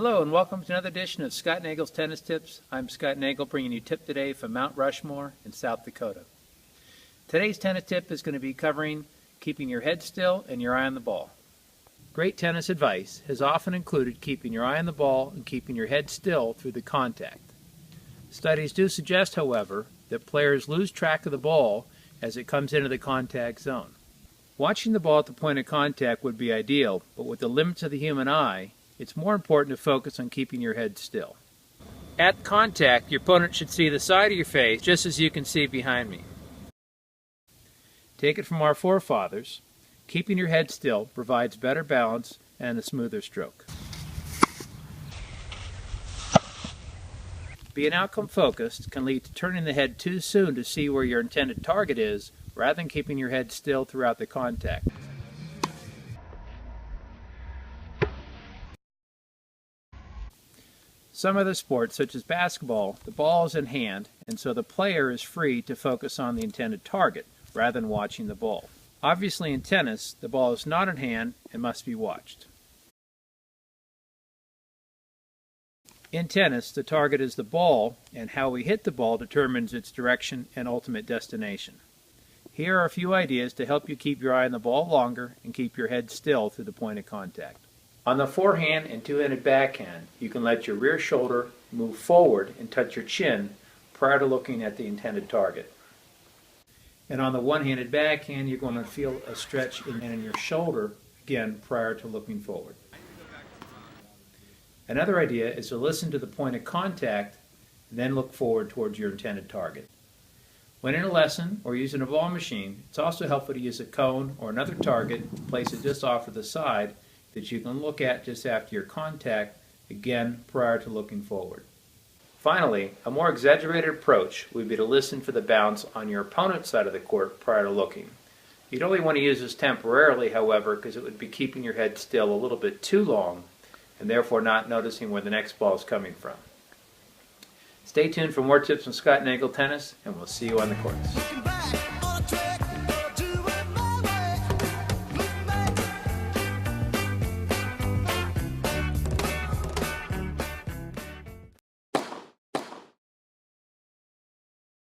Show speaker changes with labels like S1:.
S1: Hello and welcome to another edition of Scott Nagle's Tennis Tips. I'm Scott Nagle bringing you a tip today from Mount Rushmore in South Dakota. Today's tennis tip is going to be covering keeping your head still and your eye on the ball. Great tennis advice has often included keeping your eye on the ball and keeping your head still through the contact. Studies do suggest, however, that players lose track of the ball as it comes into the contact zone. Watching the ball at the point of contact would be ideal, but with the limits of the human eye, it's more important to focus on keeping your head still. At contact, your opponent should see the side of your face just as you can see behind me. Take it from our forefathers, keeping your head still provides better balance and a smoother stroke. Being outcome focused can lead to turning the head too soon to see where your intended target is rather than keeping your head still throughout the contact. Some other sports, such as basketball, the ball is in hand, and so the player is free to focus on the intended target, rather than watching the ball. Obviously in tennis, the ball is not in hand and must be watched. In tennis, the target is the ball, and how we hit the ball determines its direction and ultimate destination. Here are a few ideas to help you keep your eye on the ball longer and keep your head still through the point of contact. On the forehand and two-handed backhand, you can let your rear shoulder move forward and touch your chin prior to looking at the intended target. And on the one-handed backhand, you're going to feel a stretch in your shoulder, again, prior to looking forward. Another idea is to listen to the point of contact, and then look forward towards your intended target. When in a lesson or using a ball machine, it's also helpful to use a cone or another target, place it just off to the side, that you can look at just after your contact, again prior to looking forward. Finally, a more exaggerated approach would be to listen for the bounce on your opponent's side of the court prior to looking. You'd only want to use this temporarily, however, because it would be keeping your head still a little bit too long and therefore not noticing where the next ball is coming from. Stay tuned for more tips from Scott Nagle Tennis, and we'll see you on the courts.